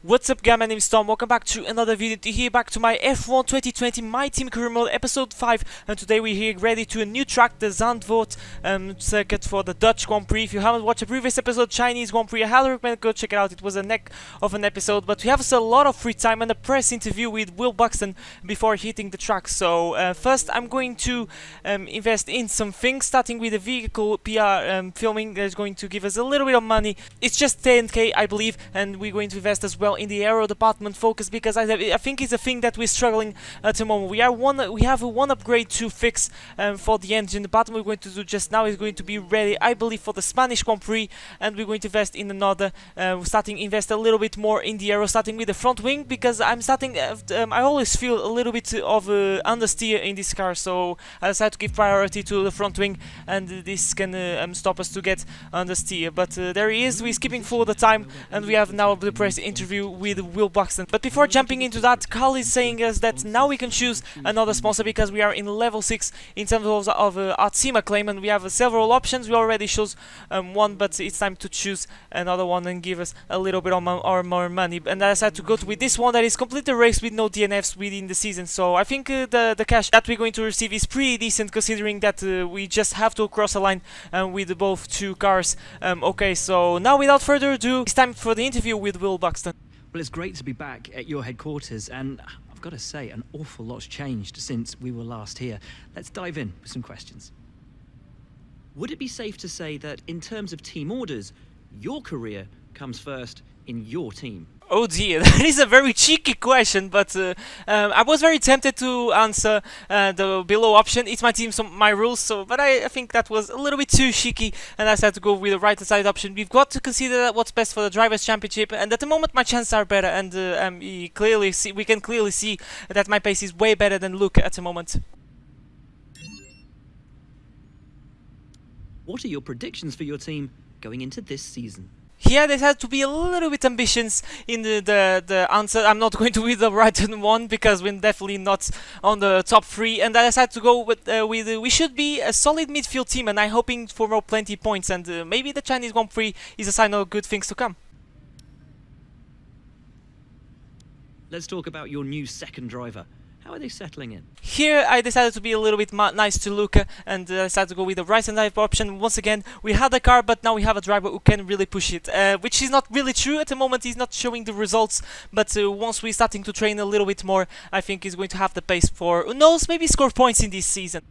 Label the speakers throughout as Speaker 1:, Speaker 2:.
Speaker 1: What's up guys, my name is Tom, welcome back to another video. Here back to my F1 2020 My Team Career Mode episode 5, and today we're here ready to a new track, the Zandvoort circuit for the Dutch Grand Prix. If you haven't watched the previous episode, Chinese Grand Prix, I highly recommend go check it out. It was a neck of an episode, but we have a lot of free time and a press interview with Will Buxton before hitting the track. So first I'm going to invest in some things, starting with the vehicle PR filming. That's going to give us a little bit of money. It's just 10k I believe, and we're going to invest as well in the aero department focus, because I think it's a thing that we're struggling at the moment. We have one upgrade to fix for the engine. The button we're going to do just now is going to be ready, I believe, for the Spanish Grand Prix, and we're going to invest in another. Invest a little bit more in the aero, starting with the front wing, because I always feel a little bit of understeer in this car, so I decided to give priority to the front wing, and this can stop us to get understeer. But there he is. We're skipping for the time, and we have now the press interview with Will Buxton. But before jumping into that, Carl is saying us that now we can choose another sponsor, because we are in level 6 in terms of our team acclaim, and we have several options. We already chose one, but it's time to choose another one and give us a little bit of more money. And I decided to go with this one that is completely race with no DNFs within the season. So I think the cash that we're going to receive is pretty decent, considering that we just have to cross a line with both two cars. Okay, so now without further ado, it's time for the interview with Will Buxton.
Speaker 2: Well, it's great to be back at your headquarters, and I've got to say, an awful lot's changed since we were last here. Let's dive in with some questions. Would it be safe to say that in terms of team orders, your career comes first in your team?
Speaker 1: Oh dear, that is a very cheeky question, but I was very tempted to answer the below option. It's my team, so my rules. But I think that was a little bit too cheeky, and I decided to go with the right side option. We've got to consider what's best for the Drivers' Championship, and at the moment my chances are better, and we can clearly see that my pace is way better than Luke at the moment.
Speaker 2: What are your predictions for your team going into this season?
Speaker 1: Here there had to be a little bit ambitious in the answer. I'm not going to be the right one, because we're definitely not on the top 3, and I decided to go with we should be a solid midfield team, and I'm hoping for more plenty points, and maybe the Chinese Grand Prix is a sign of good things to come.
Speaker 2: Let's talk about your new second driver. How are they settling in?
Speaker 1: Here I decided to be a little bit nice to Luca, and I decided to go with the right hand drive option. Once again, we had a car, but now we have a driver who can really push it, which is not really true at the moment. He's not showing the results, but once we're starting to train a little bit more, I think he's going to have the pace for, who knows, maybe score points in this season.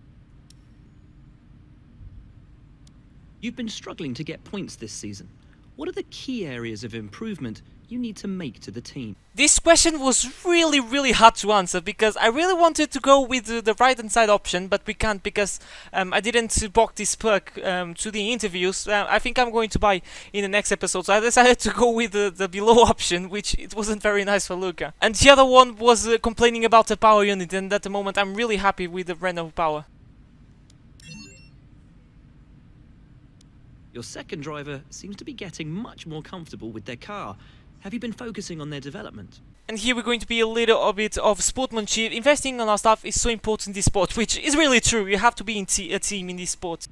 Speaker 2: You've been struggling to get points this season. What are the key areas of improvement you need to make to the team?
Speaker 1: This question was really hard to answer, because I really wanted to go with the right hand side option, but we can't, because I didn't book this perk to the interviews. I think I'm going to buy in the next episode, so I decided to go with the below option, which it wasn't very nice for Luca. And the other one was complaining about the power unit, and at the moment I'm really happy with the Renault power.
Speaker 2: Your second driver seems to be getting much more comfortable with their car. Have you been focusing on their development?
Speaker 1: And here we're going to be a little bit of sportsmanship. Investing on our stuff is so important in this sport, which is really true. You have to be in a team in this sport.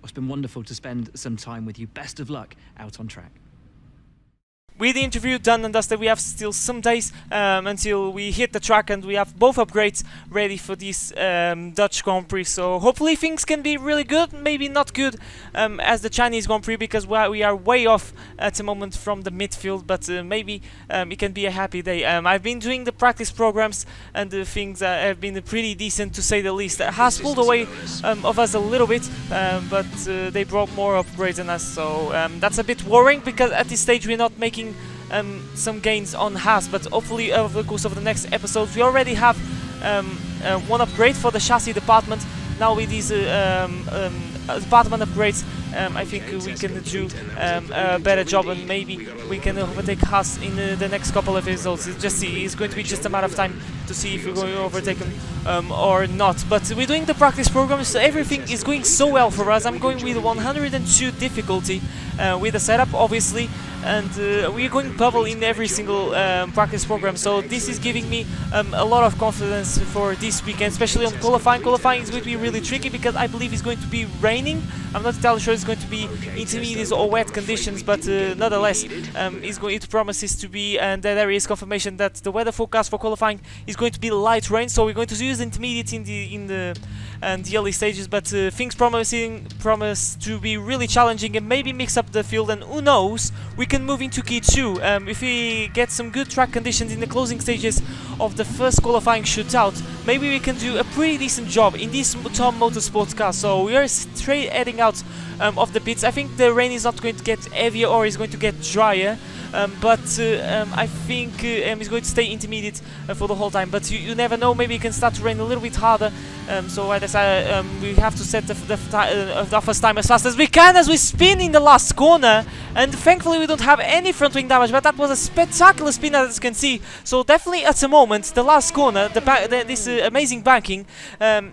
Speaker 2: It's been wonderful to spend some time with you. Best of luck out on track.
Speaker 1: With the interview done and dusted, we have still some days until we hit the track, and we have both upgrades ready for this Dutch Grand Prix. So hopefully things can be really good, maybe not good as the Chinese Grand Prix, because we are way off at the moment from the midfield, but maybe it can be a happy day. I've been doing the practice programs, and the things have been pretty decent, to say the least. Haas pulled away of us a little bit, but they brought more upgrades than us, so that's a bit worrying, because at this stage we're not making some gains on Haas, but hopefully over the course of the next episodes we already have one upgrade for the chassis department. Now with these department upgrades, I think we can do a better job, and maybe we can overtake Haas in the next couple of episodes. It's going to be just a matter of time to see if we're going to overtake them or not. But we're doing the practice program, so everything is going so well for us. I'm going with 102 difficulty with the setup, obviously. and we're going bubble in every single practice program, so this is giving me a lot of confidence for this weekend, especially on qualifying. Qualifying is going to be really tricky because I believe it's going to be raining. I'm not entirely sure it's going to be intermediate or wet conditions, but nonetheless, it promises to be, and there is confirmation that the weather forecast for qualifying is going to be light rain, so we're going to use intermediate in the early stages, but things promise to be really challenging and maybe mix up the field, and who knows, we can move into key 2 if we get some good track conditions in the closing stages of the first qualifying shootout. Maybe we can do a pretty decent job in this Tom Motorsport car. So we are straight heading out of the pits. I think the rain is not going to get heavier or is going to get drier, but I think it's going to stay intermediate for the whole time, but you never know, maybe it can start to rain a little bit harder, so I decided we have to set the first time as fast as we can as we spin in the last corner, and thankfully we don't have any front wing damage, but that was a spectacular spin as you can see. So definitely at the moment, the last corner, this amazing banking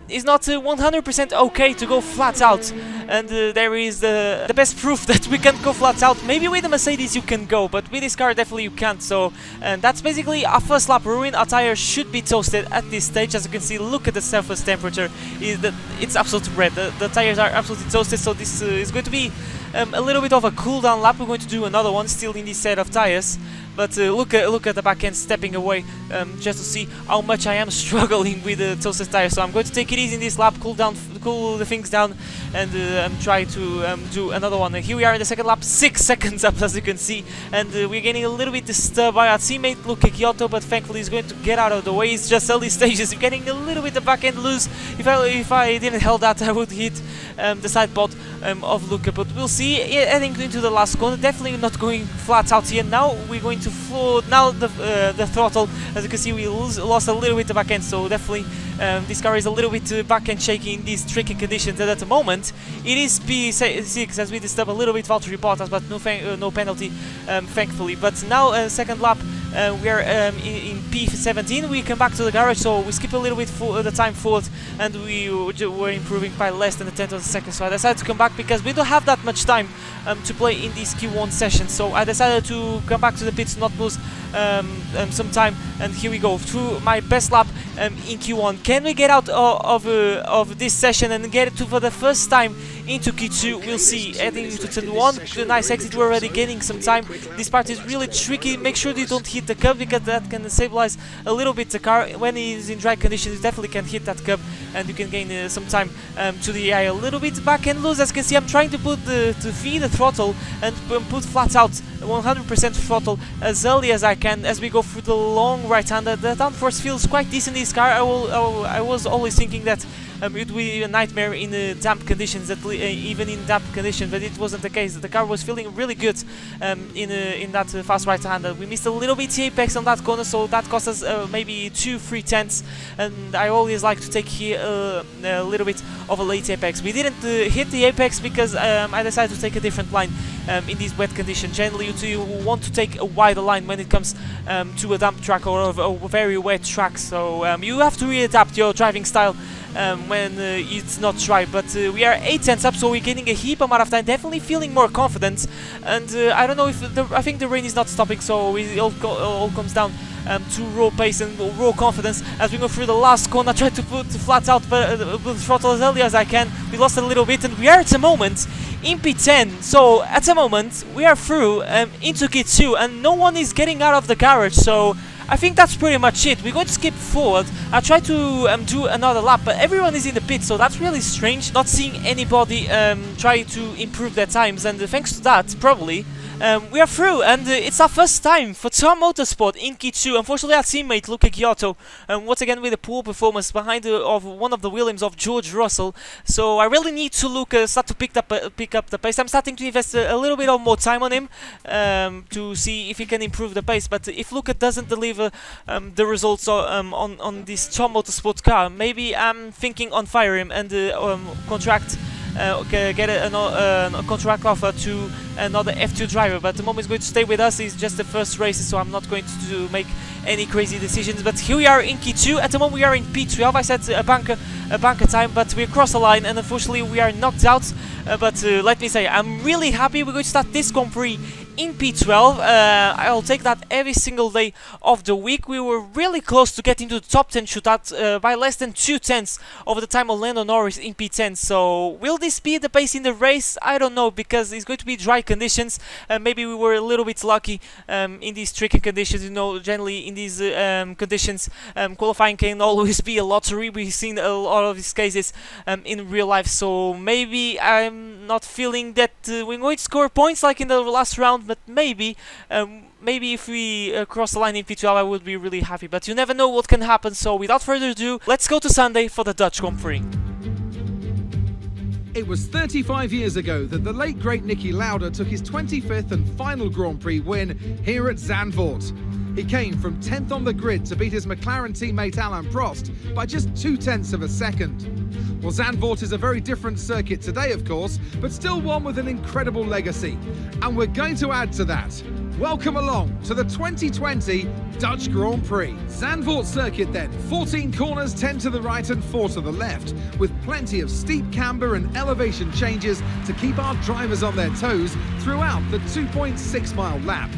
Speaker 1: is not 100% okay to go flat out, and there is the best proof that we can go flat out. Maybe with the Mercedes you can go, but with this car definitely you can't. So that's basically our first lap ruin. Our tires should be toasted at this stage. As you can see, look at the surface temperature, it's absolutely red. The tires are absolutely toasted, so this is going to be a little bit of a cool down lap. We're going to do another one still in this set of tires, but look at the back end stepping away, just to see how much I am struggling with the toasted tires. So I'm going to take it easy in this lap, cool the things down, and try to do another one. Here we are in the second lap, 6 seconds up as you can see, and we're getting a little bit disturbed by our teammate Luca Kyoto, but thankfully he's going to get out of the way. It's just early stages. We're getting a little bit the back end loose. If I didn't held that, I would hit the side pod of Luca, but we'll see. Heading into the last corner, definitely not going flat out here. Now we're going to float now the throttle. As you can see, we lost a little bit the back end, so definitely this car is a little bit back end shaky in these tricky conditions, and at the moment it is P6 as we disturb a little bit Valtteri Bottas, but no penalty, thankfully. But now second lap, we are in P17. We come back to the garage, so we skip a little bit the time forward, and we were improving by less than a tenth of a second. So I decided to come back because we don't have that much time to play in this Q1 session. So I decided to come back to the pits, not lose some time, and here we go through my best lap in Q1. Can we get out of this session and get it for the first time into Q2? We'll see. Heading into turn 1, a nice exit. We're already gaining some time. This part is really tricky. Make sure you don't hit the curb because that can stabilize a little bit the car. When it is in dry conditions, you definitely can hit that curb and you can gain some time to the AI a little bit back and loose. As you can see, I'm trying to feed the throttle and put flat out 100% throttle as early as I can as we go through the long right-hander. The downforce feels quite decent in this car. I was always thinking that it would be a nightmare in damp conditions, even in damp conditions, but it wasn't the case. The car was feeling really good in that fast right-hander. We missed a little bit the apex on that corner, so that cost us maybe 2-3 tenths, and I always like to take here a little bit of a late apex. We didn't hit the apex because I decided to take a different line in these wet conditions. Generally, you want to take a wider line when it comes to a damp track or a very wet track, so you have to readapt your driving style when it's not dry. But we are 8 tenths up, so we're getting a heap amount of time, definitely feeling more confident, and I don't know if I think the rain is not stopping, so it all comes down to raw pace and raw confidence as we go through the last corner. I tried to put flat out with throttle as early as I can. We lost a little bit, and we are at the moment in P10, so at the moment we are through into Kit 2 and no one is getting out of the garage, so I think that's pretty much it. We're going to skip forward. I tried to do another lap, but everyone is in the pit, so that's really strange. Not seeing anybody try to improve their times, and thanks to that, probably, we are through, and it's our first time for Tom Motorsport in Kit 2. Unfortunately, our teammate Luca Kyoto, once again with a poor performance behind of one of the Williams of George Russell. So I really need to start to pick up the pace. I'm starting to invest a little bit of more time on him to see if he can improve the pace. But if Luca doesn't deliver the results on this Tom Motorsport car, maybe I'm thinking on fire him and contract. Get a contract offer to another F2 driver, but at the moment he's going to stay with us. It's just the first races, so I'm not going to make any crazy decisions. But here we are in Q2. At the moment we are in P12. I set a bunker time, but we across the line, and unfortunately we are knocked out. But let me say, I'm really happy. We're going to start this Grand Prix in P12. I'll take that every single day of the week. We were really close to getting to the top 10 shootout by less than 2/10 over the time of Lando Norris in P10. So will this be the pace in the race? I don't know, because it's going to be dry conditions. Maybe we were a little bit lucky in these tricky conditions. You know, generally in these conditions, qualifying can always be a lottery. We've seen a lot of these cases in real life. So maybe I'm not feeling that we're going to score points like in the last round, but maybe if we cross the line in P12, I would be really happy. But you never know what can happen. So without further ado, let's go to Sunday for the Dutch Grand Prix.
Speaker 3: It was 35 years ago that the late great Niki Lauda took his 25th and final Grand Prix win here at Zandvoort. He came from 10th on the grid to beat his McLaren teammate Alain Prost by just 0.2 of a second. Well, Zandvoort is a very different circuit today, of course, but still one with an incredible legacy. And we're going to add to that. Welcome along to the 2020 Dutch Grand Prix. Zandvoort circuit then, 14 corners, 10 to the right and 4 to the left, with plenty of steep camber and elevation changes to keep our drivers on their toes throughout the 2.6 mile lap.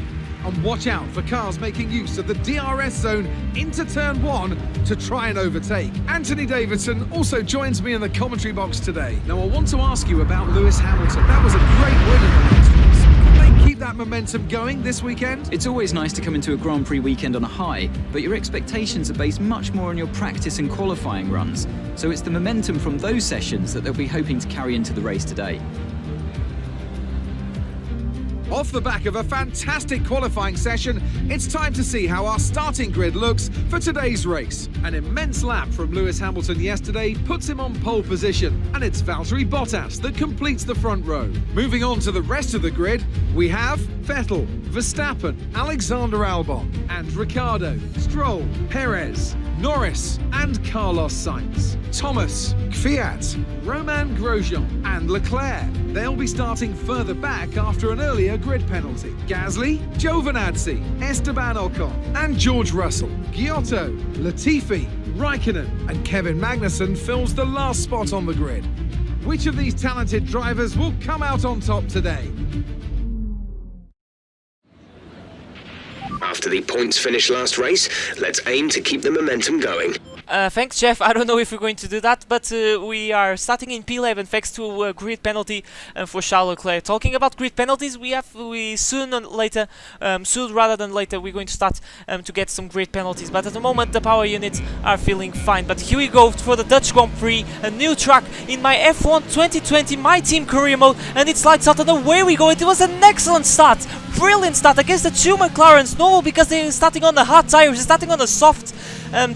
Speaker 3: And watch out for cars making use of the DRS zone into turn 1 to try and overtake. Anthony Davidson also joins me in the commentary box today. Now I want to ask you about Lewis Hamilton. That was a great win in the last race. Can they keep that momentum going this weekend?
Speaker 2: It's always nice to come into a Grand Prix weekend on a high, but your expectations are based much more on your practice and qualifying runs. So it's the momentum from those sessions that they'll be hoping to carry into the race today.
Speaker 3: Off the back of a fantastic qualifying session, it's time to see how our starting grid looks for today's race. An immense lap from Lewis Hamilton yesterday puts him on pole position, and it's Valtteri Bottas that completes the front row. Moving on to the rest of the grid, we have Vettel, Verstappen, Alexander Albon, and Ricciardo, Stroll, Perez, Norris and Carlos Sainz, Thomas, Kvyat, Romain Grosjean and Leclerc. They'll be starting further back after an earlier grid penalty. Gasly, Giovinazzi, Esteban Ocon and George Russell. Giotto, Latifi, Raikkonen and Kevin Magnussen fills the last spot on the grid. Which of these talented drivers will come out on top today?
Speaker 4: After the points finish last race, let's aim to keep the momentum going.
Speaker 1: Thanks, Jeff. I don't know if we're going to do that, but we are starting in P11 thanks to a grid penalty for Charles Leclerc. Talking about grid penalties, sooner rather than later, we're going to start to get some grid penalties. But at the moment, the power units are feeling fine. But here we go for the Dutch Grand Prix, a new track in my F1 2020 My Team career mode, and it slides out and away we go. It was an excellent start, brilliant start against the two McLarens. No, because they're starting on the hard tires, they're starting on the soft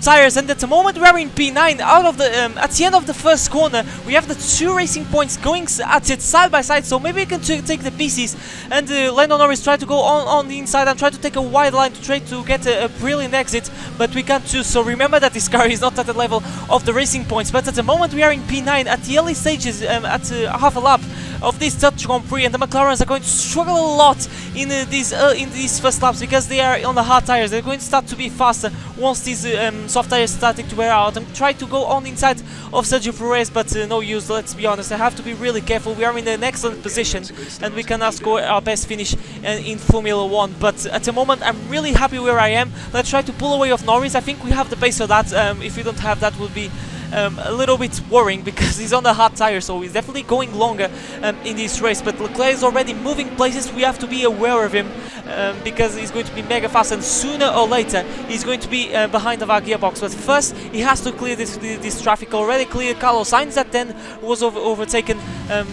Speaker 1: tires, and at the moment we are in P9. At the end of the first corner, we have the two racing points going at it side by side. So maybe we can take the pieces, and Lando Norris try to go on the inside and try to take a wide line to try to get a brilliant exit, but we can't do so. Remember that this car is not at the level of the racing points, but at the moment we are in P9 at the early stages, at half a lap of this Dutch Grand Prix, and the McLarens are going to struggle a lot in these first laps because they are on the hard tires. They're going to start to be faster once these soft tires starting to wear out. I'm trying to go on the inside of Sergio Perez, but no use. Let's be honest, I have to be really careful. We are in an excellent position and we cannot score our best finish in Formula 1, but at the moment I'm really happy where I am. Let's try to pull away of Norris. I think we have the pace for that. If we don't have that, would be a little bit worrying because he's on the hard tire, so he's definitely going longer in this race. But Leclerc is already moving places. We have to be aware of him because he's going to be mega fast, and sooner or later he's going to be behind of our gearbox. But first he has to clear this traffic. Already cleared Carlos Sainz, that then was overtaken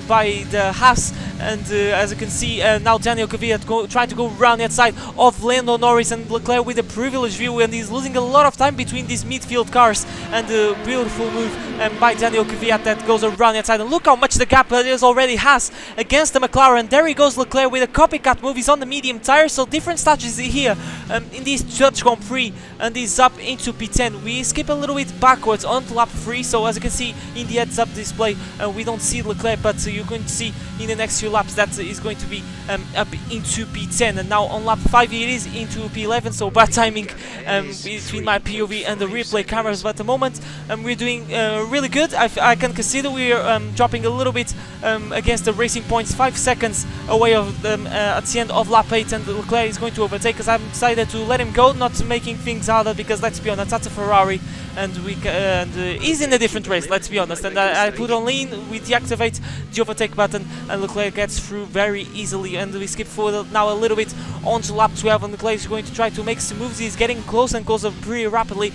Speaker 1: by the Haas, and as you can see now Daniel Kvyat trying to go around the outside of Lando Norris, and Leclerc with a privileged view, and he's losing a lot of time between these midfield cars. And beautiful move by Daniel Kvyat that goes around the outside, and look how much the gap is already has against the McLaren. There he goes, Leclerc with a copycat move. He's on the medium tire, so different strategies here in this Dutch Grand Prix, and he's up into P10. We skip a little bit backwards onto lap 3, so as you can see in the heads-up display we don't see Leclerc, but you're going to see in the next few few laps that is going to be up into P10, and now on lap 5 it is into P11, so bad timing between my POV and the replay cameras, but at the moment we're doing really good. I can consider we're dropping a little bit against the Racing Points, 5 seconds away of them at the end of lap 8, and Leclerc is going to overtake because I've decided to let him go, not making things harder, because let's be honest, that's a Ferrari, and he's in a different race, let's be honest, and I put on lean, we deactivate the overtake button, and Leclerc gets through very easily, and we skip forward now a little bit onto lap 12, and Leclerc is going to try to make some moves. He's getting closer and closer pretty rapidly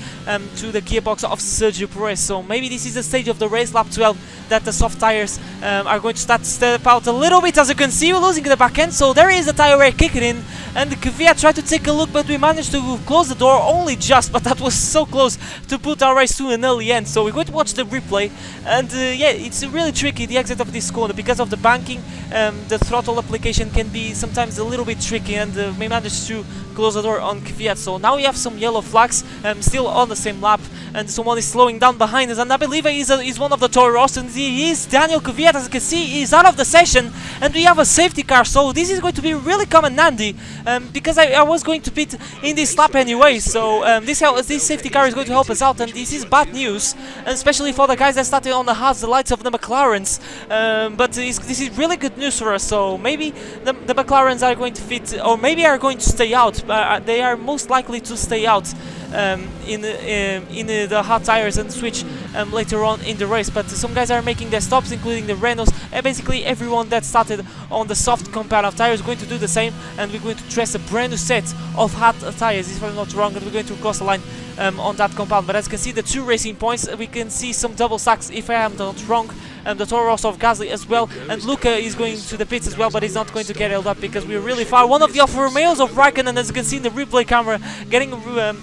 Speaker 1: to the gearbox of Sergio Perez, so maybe this is the stage of the race, lap 12, that the soft tires are going to start to step out a little bit. As you can see, we're losing the back end, so there is a tire wear kicking in, and Kvyat tried to take a look, but we managed to close the door only just, but that was so close to put our race to an early end. So we're going to watch the replay, and yeah, it's really tricky, the exit of this corner, because of the banking. The throttle application can be sometimes a little bit tricky, and we managed to close the door on Kvyat. So now we have some yellow flags, still on the same lap, and someone is slowing down behind us, and I believe he's one of the Toro Rosso, and he is Daniel Kvyat. As you can see, he's out of the session, and we have a safety car, so this is going to be really come in handy, because I was going to pit in this lap anyway, so this safety car is going to help us out, and this is bad news, especially for the guys that started on the hards, the lights of the McLarens, but this is really good news for us. So maybe the McLarens are going to fit, or maybe are going to stay out. They are most likely to stay out in the hard tires and switch later on in the race, but some guys are making their stops, including the Renaults, and basically everyone that started on the soft compound of tires is going to do the same, and we're going to test a brand new set of hard tires, if I'm not wrong, and we're going to cross the line on that compound. But as you can see, the 2 Racing Points, we can see some double stacks, if I am not wrong, the Toro Rosso of Gasly as well, and Luca is going to the pits as well, but he's not going to get held up because we're really far. One of the Alfa Romeos of Raikkonen, as you can see in the replay camera, getting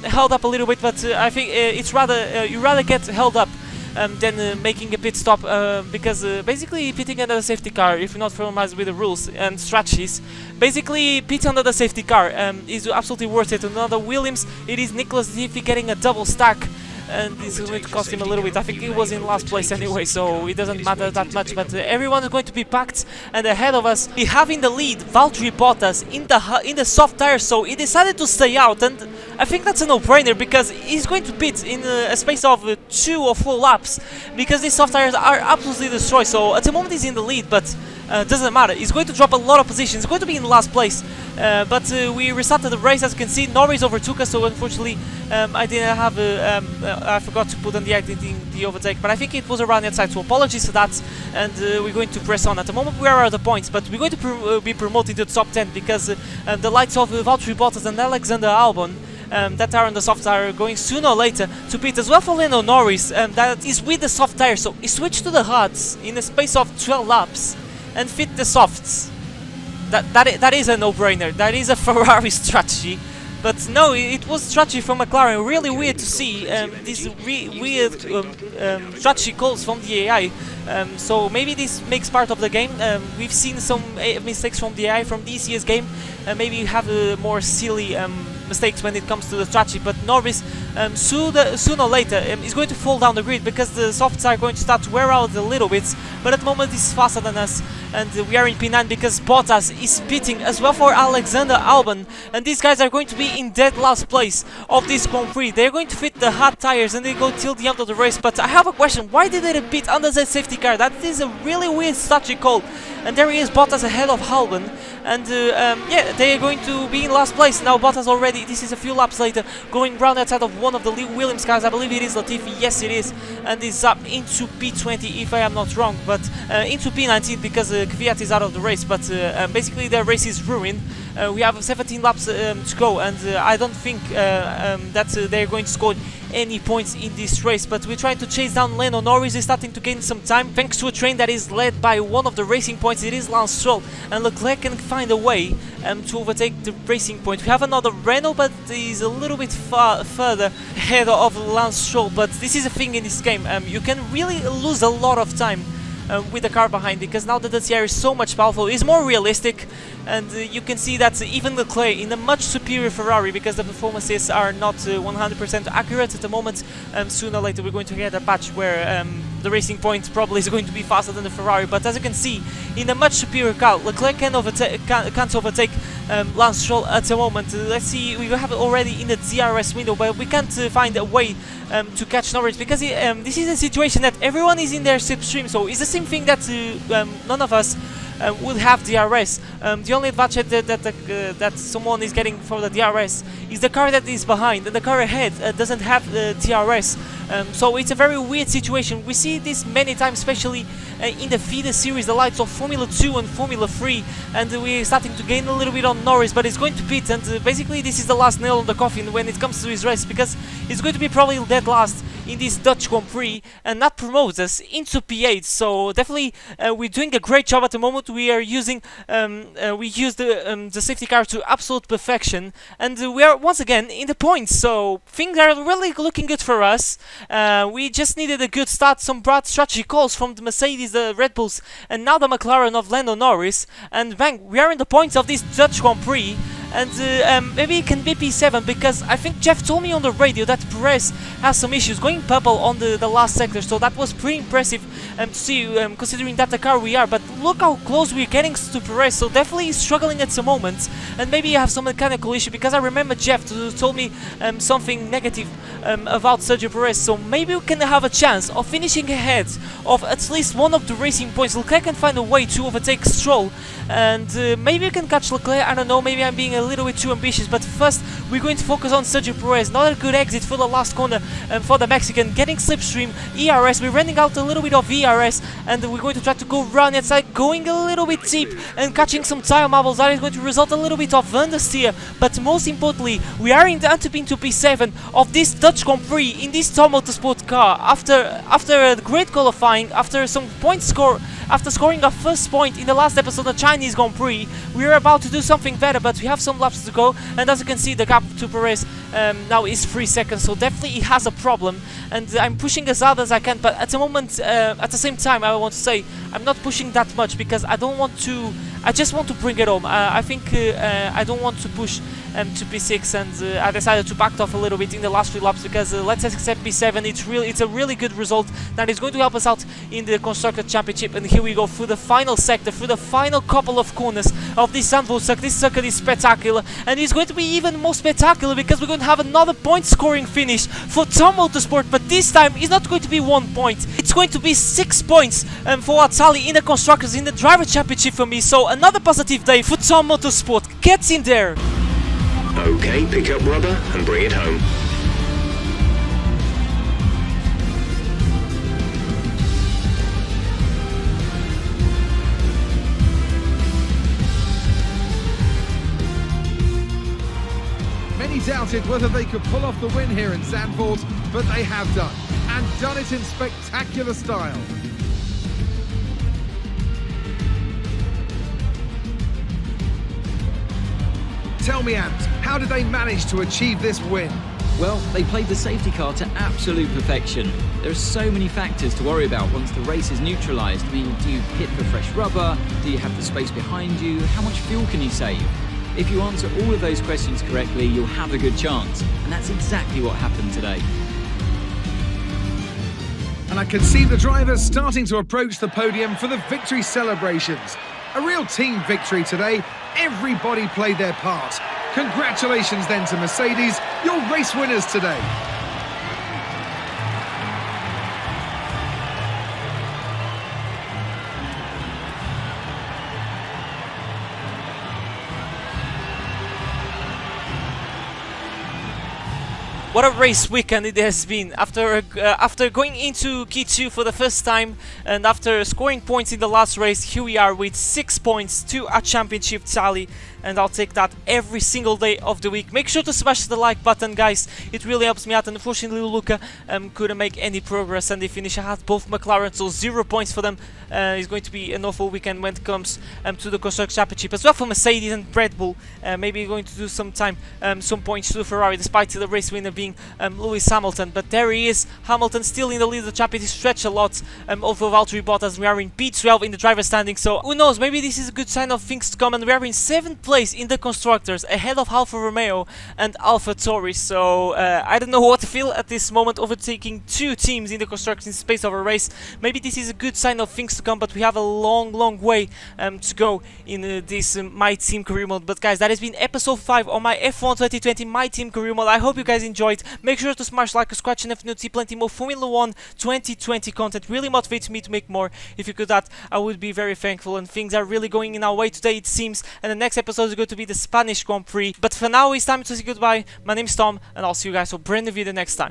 Speaker 1: held up a little bit, but I think it's rather you rather get held up than making a pit stop, because basically pitting under the safety car, if you're not familiar with the rules and strategies, basically pit under the safety car is absolutely worth it. Another Williams, it is Nicholas Latifi getting a double stack, and this is going to cost him a little bit. I think he was in last place anyway, so it doesn't matter that much, but everyone is going to be packed, and ahead of us we have in the lead Valtteri Bottas in the soft tires, so he decided to stay out, and I think that's a no-brainer, because he's going to pit in a space of 2 or 4 laps, because these soft tires are absolutely destroyed. So at the moment he's in the lead, but doesn't matter, he's going to drop a lot of positions, he's going to be in last place, but we restarted the race. As you can see, Norris overtook us, so unfortunately I didn't have I forgot to put on the overtake, but I think it was around the outside, so apologies for that, and we're going to press on. At the moment we are at the points, but we're going to be promoted to the top 10, because the likes of Valtteri Bottas and Alexander Albon that are on the soft tire are going sooner or later to pit, as well for Lando Norris, that is with the soft tire, so he switched to the hards in a space of 12 laps and fit the softs. That is a no-brainer. That is a Ferrari strategy. But no, it was strategy from McLaren. Really weird to see these weird strategy calls from the AI. So maybe this makes part of the game. We've seen some mistakes from the AI from this year's game. Maybe you have more silly mistakes when it comes to the strategy, but Norris sooner or later is going to fall down the grid, because the softs are going to start to wear out a little bit, but at the moment he's faster than us, and we are in P9 because Bottas is pitting as well for Alexander Albon, and these guys are going to be in dead last place of this Grand Prix. They're going to fit the hard tires and they go till the end of the race, but I have a question: why did they pit under the safety car? That is a really weird strategy call. And there he is, Bottas ahead of Albon, and yeah, they are going to be in last place. Now Bottas already, this is a few laps later, going round outside of one of the Williams cars. I believe it is Latifi, yes it is, and is up into P20 if I am not wrong, but into P19 because Kvyat is out of the race, but basically the race is ruined. We have 17 laps to go, and I don't think that they're going to score any points in this race, but we're trying to chase down Lando Norris. Is starting to gain some time thanks to a train that is led by one of the Racing Points. It is Lance Stroll, and Leclerc can find a way to overtake the Racing Point. We have another Renault, but he's a little bit further ahead of Lance Stroll, but this is a thing in this game. You can really lose a lot of time with the car behind, because now the DCR is so much powerful, it's more realistic, and you can see that even Leclerc in a much superior Ferrari, because the performances are not 100% accurate at the moment. Sooner or later we're going to get a patch where the Racing Point probably is going to be faster than the Ferrari, but as you can see, in a much superior car, Leclerc can't overtake Lance Stroll at the moment. Let's see, we have it already in the DRS window, but we can't find a way to catch Norris, because this is a situation that everyone is in their slipstream, so it's the same thing that none of us will have DRS. The only advantage that someone is getting for the DRS is the car that is behind, and the car ahead doesn't have the DRS. So it's a very weird situation. We see this many times, especially in the feeder series, the likes of Formula 2 and Formula 3, and we're starting to gain a little bit on Norris, but he's going to pit, and basically this is the last nail on the coffin when it comes to his race, because he's going to be probably dead last in this Dutch Grand Prix and not promote us into P8. So definitely we're doing a great job at the moment. We are using we use the safety car to absolute perfection, and we are once again in the points, so things are really looking good for us. We just needed a good start, some broad strategy calls from the Mercedes, the Red Bulls, and now the McLaren of Lando Norris, and bang, we are in the points of this Dutch Grand Prix. And maybe it can be P7, because I think Jeff told me on the radio that Perez has some issues going purple on the last sector, so that was pretty impressive to see, considering that the car we are. But look how close we're getting to Perez, so definitely struggling at the moment, and maybe I have some mechanical issue, because I remember Jeff told me something negative about Sergio Perez, so maybe we can have a chance of finishing ahead of at least one of the Racing Points. Leclerc can find a way to overtake Stroll, and maybe we can catch Leclerc. I don't know, maybe I'm being a little bit too ambitious, but first we're going to focus on Sergio Perez. Not a good exit for the last corner for the Mexican, getting slipstream, ERS, we're running out a little bit of ERS, and we're going to try to go round inside, going a little bit deep and catching some tire marbles. That is going to result a little bit of understeer, but most importantly, we are in the into P7 of this Dutch Grand Prix in this Tom Motorsport car. After a great qualifying, after some points score, after scoring our first point in the last episode of Chinese Grand Prix, we are about to do something better, but we have some laps to go, and as you can see, the gap to Perez now is 3 seconds, so definitely he has a problem, and I'm pushing as hard as I can, but at the moment, at the same time, I want to say, I'm not pushing that much, because I don't want to, I just want to bring it home. I think I don't want to push to P6, and I decided to back off a little bit in the last 3 laps, because let's accept P7, it's a really good result that is going to help us out in the Constructor Championship. And here we go through the final sector, through the final couple of corners of this Zandvoort circuit. This circuit is spectacular, and it's going to be even more spectacular, because we're going to have another point scoring finish for Tom Motorsport, but this time it's not going to be 1 point, it's going to be 6 points for Atali in the Constructors, in the Driver Championship for me. So another positive day for Tom Motorsport. Get in there!
Speaker 4: Okay, pick up rubber and bring it home.
Speaker 3: Many doubted whether they could pull off the win here in Zandvoort, but they have done, and done it in spectacular style. Tell me, Ant, how did they manage to achieve this win?
Speaker 2: Well, they played the safety car to absolute perfection. There are so many factors to worry about once the race is neutralised. I mean, do you pit for fresh rubber? Do you have the space behind you? How much fuel can you save? If you answer all of those questions correctly, you'll have a good chance. And that's exactly what happened today.
Speaker 3: And I can see the drivers starting to approach the podium for the victory celebrations. A real team victory today. Everybody played their part. Congratulations then to Mercedes, your race winners today.
Speaker 1: What a race weekend it has been. After going into Q2 for the first time, and after scoring points in the last race, here we are with 6 points to a championship tally. and I'll take that every single day of the week. Make sure to smash the like button, guys. It really helps me out. And unfortunately, Luca couldn't make any progress, and they finished. I had both McLaren, so 0 points for them. It's going to be an awful weekend when it comes to the Constructors' Championship, as well for Mercedes and Red Bull. Maybe going to do some points to Ferrari, despite the race winner being Lewis Hamilton. But there he is, Hamilton still in the lead of the championship. Stretched a lot over Valtteri Bottas. We are in P12 in the driver's standing, so who knows, maybe this is a good sign of things to come. And we are in 7th place in the Constructors, ahead of Alfa Romeo and Alfa Tauri. So I don't know what to feel at this moment, overtaking 2 teams in the Constructors in space of a race. Maybe this is a good sign of things to come, but we have a long way to go in this My Team career mode. But guys, that has been episode 5 on my F1 2020 My Team career mode. I hope you guys enjoyed. Make sure to smash like, scratch, and if you see plenty more Formula 1 2020 content. Really motivates me to make more. If you could that, I would be very thankful. And things are really going in our way today, it seems. And the next episode is going to be the Spanish Grand Prix. But for now, it's time to say goodbye. My name is Tom, and I'll see you guys for a brand new video next time.